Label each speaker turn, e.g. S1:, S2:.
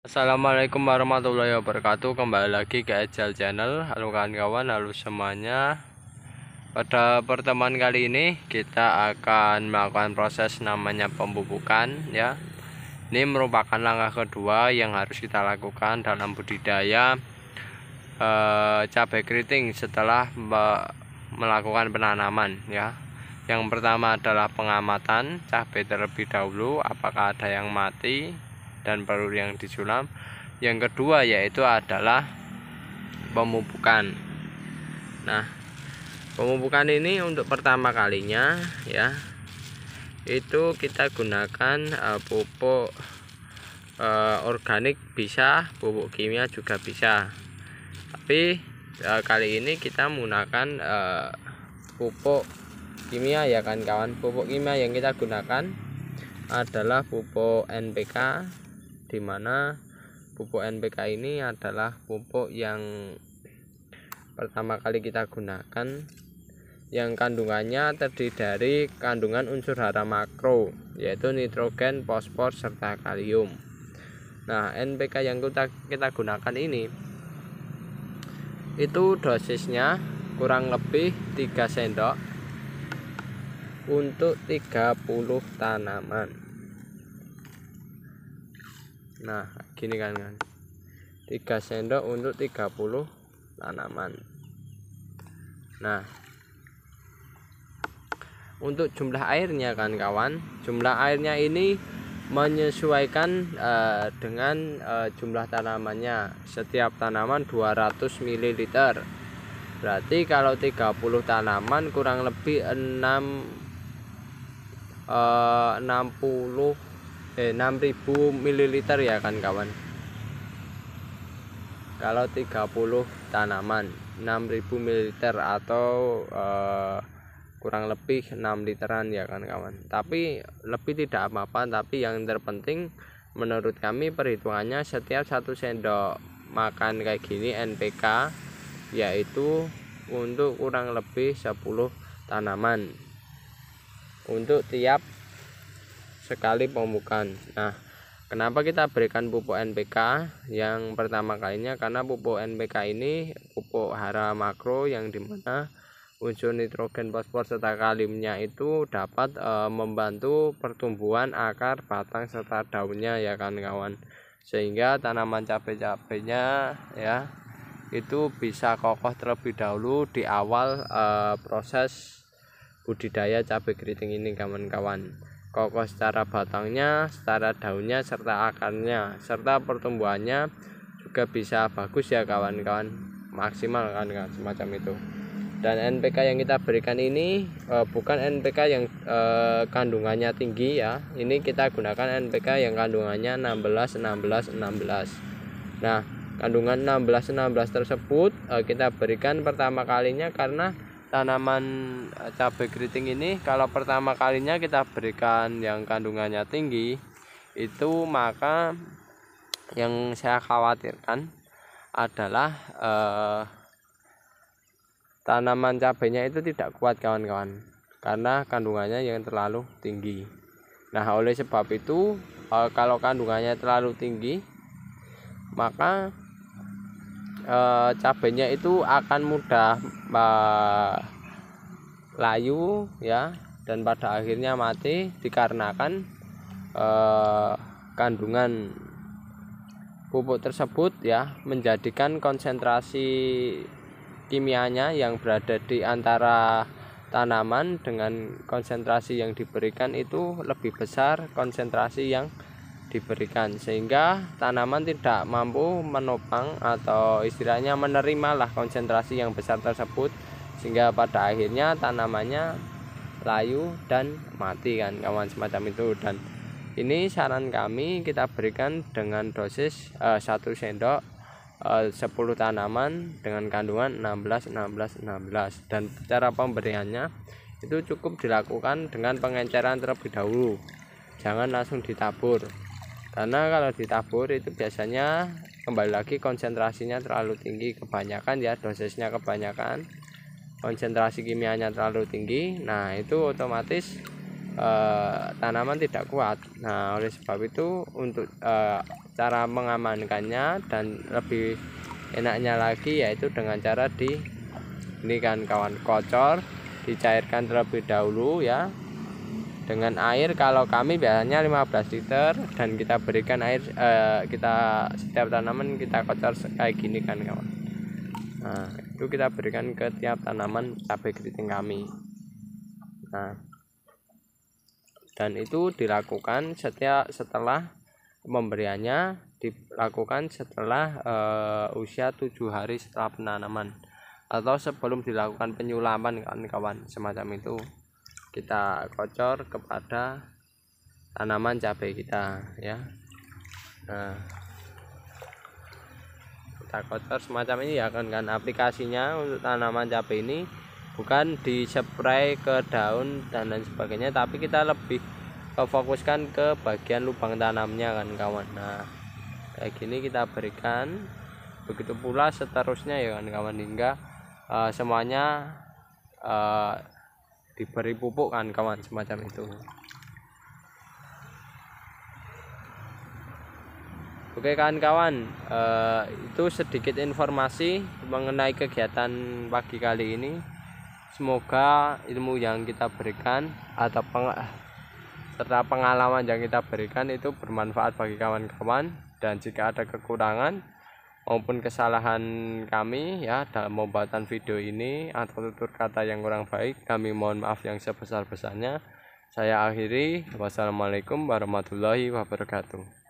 S1: Assalamualaikum warahmatullahi wabarakatuh. Kembali lagi ke Ejal Channel. Halo kawan-kawan, halo semuanya. Pada pertemuan kali ini kita akan melakukan proses namanya pembubukan ya. Ini merupakan langkah kedua yang harus kita lakukan dalam budidaya cabai keriting setelah melakukan penanaman ya. Yang pertama adalah pengamatan cabai terlebih dahulu, apakah ada yang mati dan perlu yang disulam. Yang kedua yaitu adalah pemupukan. Nah, pemupukan ini untuk pertama kalinya ya, itu kita gunakan pupuk organik bisa, pupuk kimia juga bisa. Tapi kali ini kita menggunakan pupuk kimia ya kan kawan. Pupuk kimia yang kita gunakan adalah pupuk NPK, dimana pupuk NPK ini adalah pupuk yang pertama kali kita gunakan, yang kandungannya terdiri dari kandungan unsur hara makro, yaitu nitrogen, fosfor, serta kalium. Nah, NPK yang kita gunakan ini itu dosisnya kurang lebih 3 sendok untuk 30 tanaman. Nah, gini kan 3 sendok untuk 30 tanaman. Nah, untuk jumlah airnya kan kawan, jumlah airnya ini menyesuaikan dengan jumlah tanamannya. Setiap tanaman 200 ml. Berarti kalau 30 tanaman kurang lebih 6.000 ml ya kan kawan. Kalau 30 tanaman 6.000 ml atau kurang lebih 6 literan ya kan kawan. Tapi lebih tidak apa-apa, tapi yang terpenting menurut kami perhitungannya setiap 1 sendok makan kayak gini NPK, yaitu untuk kurang lebih 10 tanaman untuk tiap sekali pemupukan. Nah, kenapa kita berikan pupuk NPK yang pertama kalinya? Karena pupuk NPK ini pupuk hara makro yang dimana unsur nitrogen, fosfor, serta kaliumnya itu dapat membantu pertumbuhan akar, batang, serta daunnya ya kan kawan, sehingga tanaman cabai-cabainya ya itu bisa kokoh terlebih dahulu di awal proses budidaya cabai keriting ini kawan-kawan. Kokoh secara batangnya, secara daunnya, serta akarnya, serta pertumbuhannya juga bisa bagus ya kawan-kawan, maksimal kan semacam itu. Dan NPK yang kita berikan ini bukan NPK yang kandungannya tinggi ya. Ini kita gunakan NPK yang kandungannya 16 16 16. Nah, kandungan 16 16 tersebut kita berikan pertama kalinya karena tanaman cabai keriting ini kalau pertama kalinya kita berikan yang kandungannya tinggi itu, maka yang saya khawatirkan adalah tanaman cabainya itu tidak kuat kawan-kawan, karena kandungannya yang terlalu tinggi. Nah, oleh sebab itu kalau kandungannya terlalu tinggi, maka cabainya itu akan mudah layu ya, dan pada akhirnya mati dikarenakan kandungan pupuk tersebut ya menjadikan konsentrasi kimianya yang berada di antara tanaman dengan konsentrasi yang diberikan itu lebih besar konsentrasi yang diberikan, sehingga tanaman tidak mampu menopang atau istilahnya menerima lah konsentrasi yang besar tersebut, sehingga pada akhirnya tanamannya layu dan mati kan kawan, semacam itu. Dan ini saran kami kita berikan dengan dosis 1 sendok 10 tanaman dengan kandungan 16 16 16. Dan cara pemberiannya itu cukup dilakukan dengan pengenceran terlebih dahulu, jangan langsung ditabur, karena kalau ditabur itu biasanya kembali lagi konsentrasinya terlalu tinggi, kebanyakan ya, dosisnya kebanyakan, konsentrasi kimianya terlalu tinggi. Nah, itu otomatis tanaman tidak kuat. Nah, oleh sebab itu untuk cara mengamankannya dan lebih enaknya lagi yaitu dengan cara ini kan kawan, kocor, dicairkan terlebih dahulu ya dengan air. Kalau kami biasanya 15 liter dan kita berikan air, kita setiap tanaman kita kocor kayak gini kan kawan. Nah itu kita berikan ke tiap tanaman cabai keriting kami. Nah dan itu dilakukan setelah pemberiannya dilakukan setelah usia 7 hari setelah penanaman atau sebelum dilakukan penyulaman kawan-kawan. Semacam itu kita kocor kepada tanaman cabai kita ya. Nah kita kocor semacam ini ya kan. Aplikasinya untuk tanaman cabai ini bukan dispray ke daun dan lain sebagainya, tapi kita lebih fokuskan ke bagian lubang tanamnya kan kawan. Nah kayak gini kita berikan, begitu pula seterusnya ya kan kawan, hingga semuanya diberi pupuk kan kawan, semacam itu. Oke kawan-kawan, itu sedikit informasi mengenai kegiatan pagi kali ini. Semoga ilmu yang kita berikan atau serta pengalaman yang kita berikan itu bermanfaat bagi kawan-kawan, dan jika ada kekurangan maupun kesalahan kami ya dalam pembuatan video ini atau tutur kata yang kurang baik, kami mohon maaf yang sebesar-besarnya. Saya akhiri, wassalamualaikum warahmatullahi wabarakatuh.